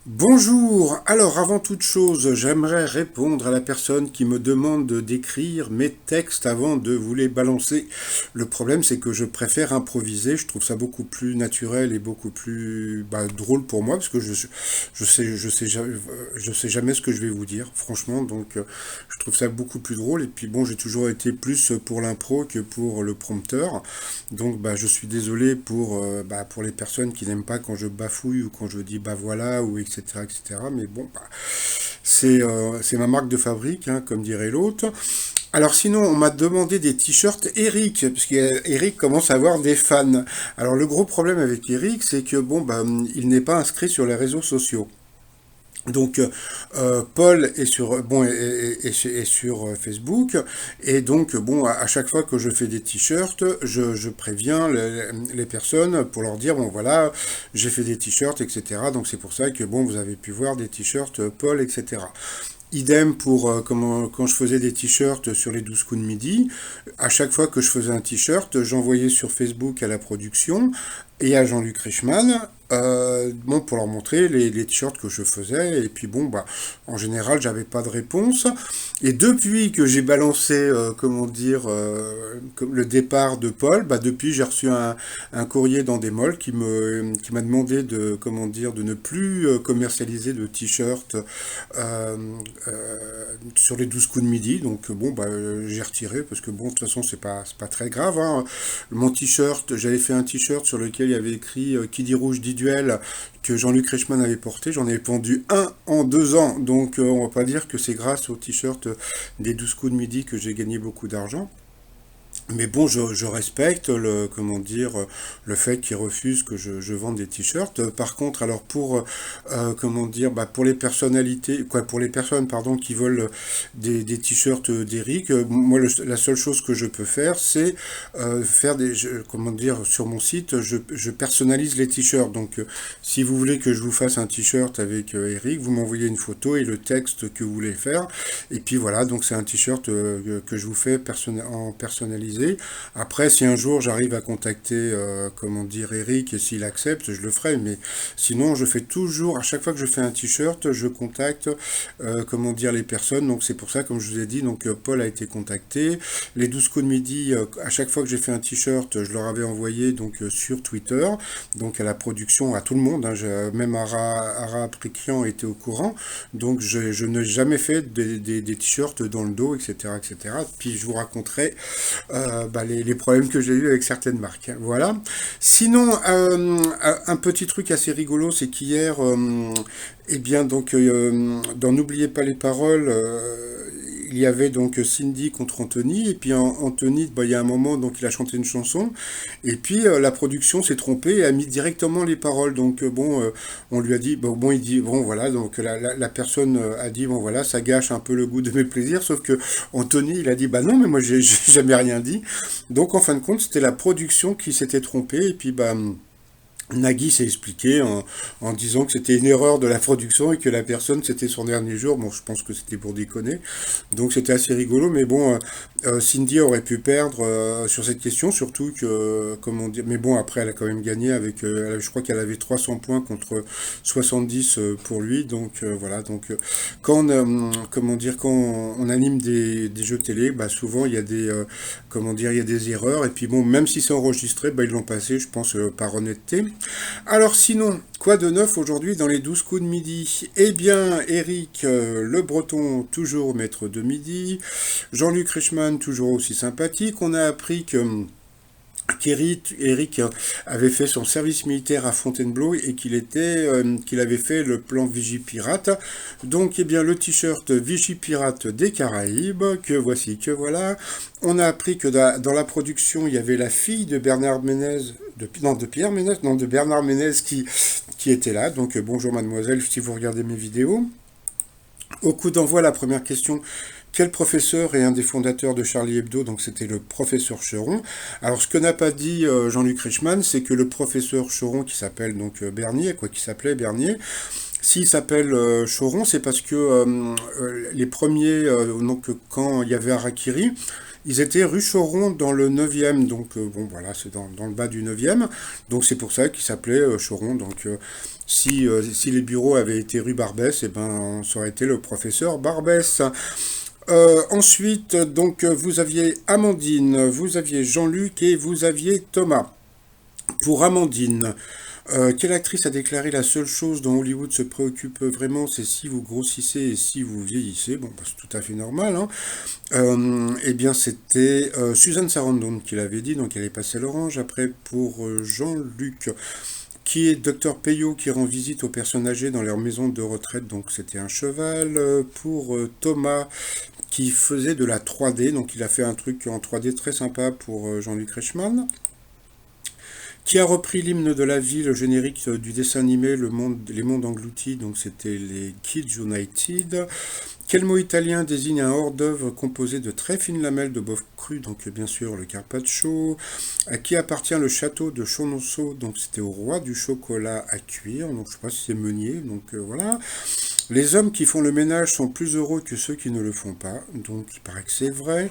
Bonjour, alors avant toute chose, j'aimerais répondre à la personne qui me demande d'écrire mes textes avant de vous les balancer. Le problème c'est que je préfère improviser, je trouve ça beaucoup plus naturel et beaucoup plus drôle pour moi parce que je sais jamais ce que je vais vous dire, franchement, donc je trouve ça beaucoup plus drôle et puis bon, j'ai toujours été plus pour l'impro que pour le prompteur, donc je suis désolé pour les personnes qui n'aiment pas quand je bafouille ou quand je dis bah voilà ou etc. etc. Mais bon, c'est ma marque de fabrique, hein, comme dirait l'autre. Alors sinon, on m'a demandé des t-shirts Eric, parce qu'Eric commence à avoir des fans. Alors le gros problème avec Eric, c'est que il n'est pas inscrit sur les réseaux sociaux. Donc Paul est sur est sur Facebook et donc bon à chaque fois que je fais des t-shirts je préviens les personnes pour leur dire bon voilà j'ai fait des t-shirts etc. Donc c'est pour ça que bon vous avez pu voir des t-shirts Paul etc. Idem pour quand je faisais des t-shirts sur les 12 coups de midi. À chaque fois que je faisais un t-shirt, j'envoyais sur Facebook à la production et à Jean-Luc Reichmann, bon, pour leur montrer les t-shirts que je faisais. Et puis en général, j'avais pas de réponse. Et depuis que j'ai balancé, comme le départ de Paul, depuis j'ai reçu un courrier dans des malls qui m'a demandé de ne plus commercialiser de t-shirts euh, sur les 12 coups de midi. Donc j'ai retiré parce que bon, de toute façon, c'est pas très grave, hein. Mon t-shirt, j'avais fait un t-shirt sur lequel il y avait écrit Qui dit rouge dit duel que Jean-Luc Reichmann avait porté. J'en ai vendu un en 2 ans. Donc on va pas dire que c'est grâce au t-shirt des 12 coups de midi que j'ai gagné beaucoup d'argent. Mais bon, je respecte le fait qu'ils refusent que je vende des t-shirts. Par contre, alors pour les personnalités, quoi, pour les personnes, pardon, qui veulent des t-shirts d'Eric, moi, la seule chose que je peux faire, c'est faire sur mon site, je personnalise les t-shirts. Donc, si vous voulez que je vous fasse un t-shirt avec Eric, vous m'envoyez une photo et le texte que vous voulez faire. Et puis voilà, donc c'est un t-shirt que je vous fais en personnalisé. Après, si un jour j'arrive à contacter, Eric, et s'il accepte, je le ferai. Mais sinon, je fais toujours, à chaque fois que je fais un t-shirt, je contacte, les personnes. Donc c'est pour ça, comme je vous ai dit, donc Paul a été contacté. Les 12 coups de midi, à chaque fois que j'ai fait un t-shirt, je leur avais envoyé donc sur Twitter, donc à la production, à tout le monde, hein, même Ara Prikian était au courant. Donc je n'ai jamais fait des t-shirts dans le dos, etc., etc. Puis je vous raconterai les problèmes que j'ai eu avec certaines marques. Voilà. Sinon, un petit truc assez rigolo, c'est qu'hier, dans N'oubliez pas les paroles, il y avait donc Cindy contre Anthony, et puis Anthony, il y a un moment, donc il a chanté une chanson, et puis la production s'est trompée et a mis directement les paroles. Donc on lui a dit, il dit, bon voilà, donc la personne a dit, bon voilà, ça gâche un peu le goût de mes plaisirs, sauf que Anthony, il a dit, bah non, mais moi j'ai jamais rien dit. Donc en fin de compte, c'était la production qui s'était trompée, et puis Nagui s'est expliqué en disant que c'était une erreur de la production et que la personne c'était son dernier jour. Bon, je pense que c'était pour déconner. Donc c'était assez rigolo, mais bon, Cindy aurait pu perdre sur cette question, surtout que, comment dire, mais bon, après elle a quand même gagné avec, je crois qu'elle avait 300 points contre 70 pour lui. Donc voilà, donc quand on anime des jeux télé, souvent il y a il y a des erreurs. Et puis bon, même si c'est enregistré, ils l'ont passé, je pense, par honnêteté. Alors sinon, quoi de neuf aujourd'hui dans les 12 coups de midi? Eh bien, Eric Le Breton, toujours maître de midi. Jean-Luc Reichmann, toujours aussi sympathique. On a appris qu'Eric avait fait son service militaire à Fontainebleau et qu'il avait fait le plan Vigipirate. Donc, eh bien, le t-shirt Vigipirate des Caraïbes, que voici, que voilà. On a appris que dans la production, il y avait la fille de Bernard Ménez, de Pierre Ménez, non, de Bernard Ménez qui était là. Donc, bonjour mademoiselle, si vous regardez mes vidéos. Au coup d'envoi, la première question: quel professeur est un des fondateurs de Charlie Hebdo? Donc c'était le professeur Cheron. Alors ce que n'a pas dit Jean-Luc Reichmann, c'est que le professeur Cheron, qui s'appelle donc Bernier, qui s'appelait Bernier, s'il s'appelle Choron, c'est parce que les premiers, donc quand il y avait Harakiri, Ils étaient rue Choron dans le 9e, donc bon voilà, c'est dans le bas du 9e, donc c'est pour ça qu'ils s'appelaient Choron, donc si les bureaux avaient été rue Barbès, eh ben ça aurait été le professeur Barbès. Ensuite, donc vous aviez Amandine, vous aviez Jean-Luc et vous aviez Thomas. Pour Amandine, quelle actrice a déclaré la seule chose dont Hollywood se préoccupe vraiment, c'est si vous grossissez et si vous vieillissez. Bon, bah, c'est tout à fait normal, hein. Eh bien, c'était Suzanne Sarandon qui l'avait dit, donc elle est passée à l'orange. Après, pour Jean-Luc, qui est Docteur Peyo qui rend visite aux personnes âgées dans leur maison de retraite, donc c'était un cheval. Pour Thomas, qui faisait de la 3D, donc il a fait un truc en 3D très sympa pour Jean-Luc Reichmann, qui a repris l'hymne de la ville, le générique du dessin animé Les Mondes Engloutis, donc c'était les Kids United. Quel mot italien désigne un hors-d'œuvre composé de très fines lamelles de bœuf cru, donc bien sûr le carpaccio. À qui appartient le château de Chonoso, donc c'était au roi du chocolat à cuire, donc je sais pas si c'est Meunier, donc voilà. Les hommes qui font le ménage sont plus heureux que ceux qui ne le font pas, donc il paraît que c'est vrai.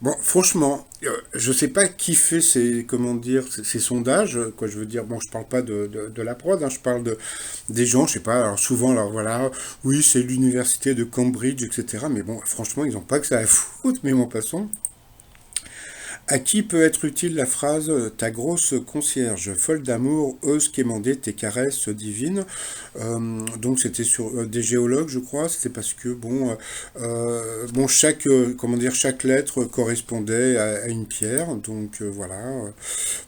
Bon, franchement, je sais pas qui fait comment dire, ces sondages, quoi, je veux dire, bon, je parle pas de la prod, hein, je parle des gens, je sais pas, alors souvent, alors voilà, oui, c'est l'université de Cambridge, etc., mais bon, franchement, ils ont pas que ça à foutre, mais bon, passons. À qui peut être utile la phrase ta grosse concierge, folle d'amour, ose quémander tes caresses divines. Donc c'était sur des géologues, je crois. C'était parce que bon comment dire, chaque lettre correspondait à une pierre. Donc voilà.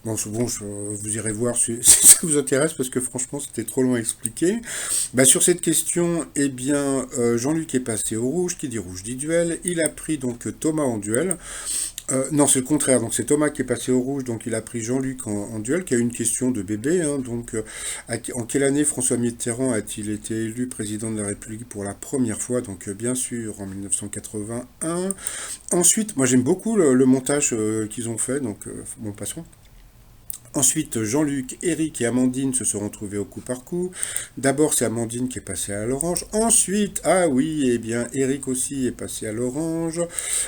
Vous irez voir si ça vous intéresse parce que franchement c'était trop long à expliquer. Bah, sur cette question, eh bien Jean-Luc est passé au rouge. Qui dit rouge dit duel. Il a pris donc Thomas en duel. Non, c'est le contraire. Donc c'est Thomas qui est passé au rouge, donc il a pris Jean-Luc en duel, qui a une question de bébé, hein. Donc en quelle année François Mitterrand a-t-il été élu président de la République pour la première fois? Donc bien sûr en 1981. Ensuite, moi j'aime beaucoup le montage qu'ils ont fait, donc bon passons. Ensuite, Jean-Luc, Eric et Amandine se seront trouvés au coup par coup. D'abord, c'est Amandine qui est passée à l'orange. Ensuite, ah oui, eh bien, Eric aussi est passé à l'orange.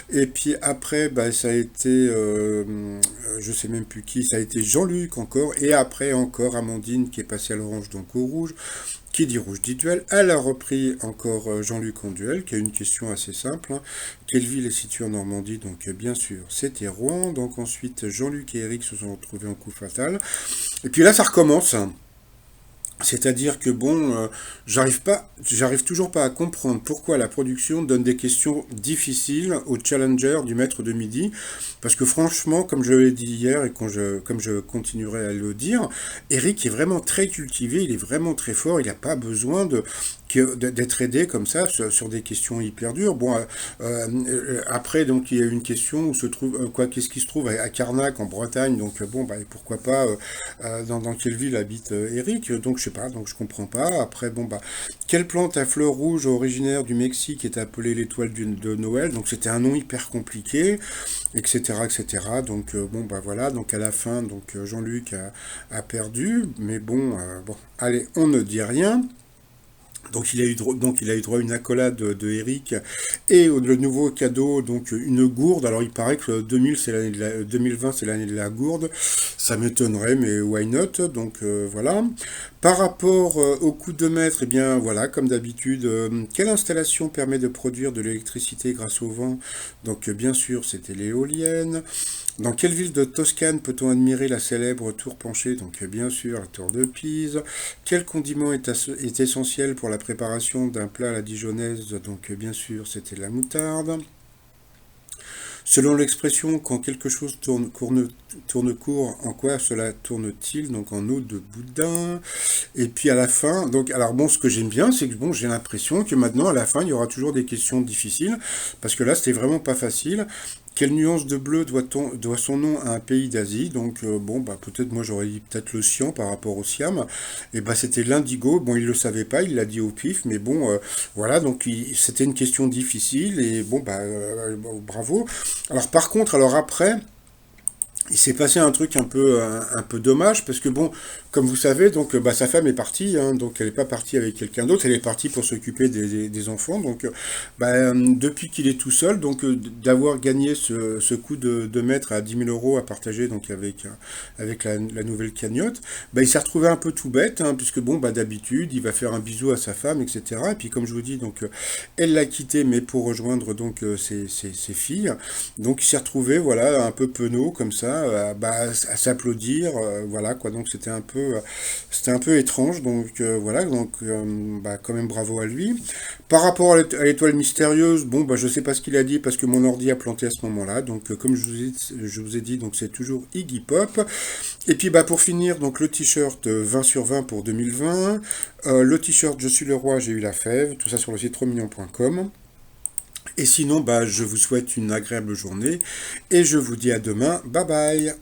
Et puis après, bah, ça a été, je sais même plus qui, ça a été Jean-Luc encore. Et après, encore Amandine qui est passée à l'orange, donc au rouge. Qui dit rouge dit duel. Elle a repris encore Jean-Luc en duel, qui a une question assez simple, hein. Quelle ville est située en Normandie? Donc bien sûr, c'était Rouen. Donc ensuite, Jean-Luc et Eric se sont retrouvés en coup fatal. Et puis là, ça recommence. C'est-à-dire que bon, j'arrive toujours pas à comprendre pourquoi la production donne des questions difficiles aux challengers du maître de midi, parce que franchement, comme je l'ai dit hier et comme je continuerai à le dire, Eric est vraiment très cultivé, il est vraiment très fort, il n'a pas besoin d'être aidé comme ça sur des questions hyper dures. Bon, après, donc il y a une question où se trouve qu'est-ce qui se trouve à Carnac en Bretagne, donc bon, bah pourquoi pas dans quelle ville habite Eric, donc je sais pas, donc je comprends pas. Après, bon bah quelle plante à fleurs rouges originaire du Mexique est appelée l'étoile de Noël, donc c'était un nom hyper compliqué, etc., etc. Donc bon bah voilà, donc à la fin, donc Jean-Luc a perdu, mais bon, allez, on ne dit rien. Donc il a eu droit à une accolade de Eric et le nouveau cadeau, donc une gourde. Alors il paraît que 2020 c'est l'année de la gourde, ça m'étonnerait, mais why not? Donc voilà. Par rapport au coût de mètre, eh bien voilà, comme d'habitude, quelle installation permet de produire de l'électricité grâce au vent? Donc bien sûr c'était l'éolienne. Dans quelle ville de Toscane peut-on admirer la célèbre tour penchée? Donc bien sûr la tour de Pise. Quel condiment est essentiel pour la préparation d'un plat à la dijonnaise? Donc bien sûr c'était la moutarde. Selon l'expression, quand quelque chose tourne court, en quoi cela tourne-t-il? Donc en eau de boudin. Et puis à la fin, donc alors bon, ce que j'aime bien, c'est que bon, j'ai l'impression que maintenant à la fin, il y aura toujours des questions difficiles, parce que là, c'était vraiment pas facile. Quelle nuance de bleu doit son nom à un pays d'Asie? Donc bon, bah peut-être moi j'aurais dit peut-être le cyan par rapport au Siam. Et bah c'était l'indigo. Bon, il le savait pas, il l'a dit au pif, mais bon, voilà. Donc c'était une question difficile et bon bah bon, bravo. Alors par contre, alors après. Il s'est passé un truc un peu dommage parce que bon, comme vous savez, donc bah, sa femme est partie, hein, donc elle n'est pas partie avec quelqu'un d'autre, elle est partie pour s'occuper des enfants. Donc bah, depuis qu'il est tout seul, donc d'avoir gagné ce coup de maître à 10 000 € à partager donc avec la nouvelle cagnotte, bah, il s'est retrouvé un peu tout bête, hein, puisque bon, bah, d'habitude, il va faire un bisou à sa femme, etc. Et puis comme je vous dis, donc elle l'a quitté, mais pour rejoindre donc ses filles. Donc il s'est retrouvé, voilà, un peu penaud comme ça, bah, à s'applaudir, voilà quoi. Donc c'était un peu étrange. Donc voilà, donc bah, quand même bravo à lui. Par rapport à l'étoile mystérieuse, bon bah je sais pas ce qu'il a dit parce que mon ordi a planté à ce moment-là. Donc comme je vous ai dit, donc c'est toujours Iggy Pop. Et puis bah pour finir, donc le t-shirt 20 sur 20 pour 2020, le t-shirt Je suis le roi, j'ai eu la fève, tout ça sur le site trosmignon.com. Et sinon, bah, je vous souhaite une agréable journée et je vous dis à demain. Bye bye.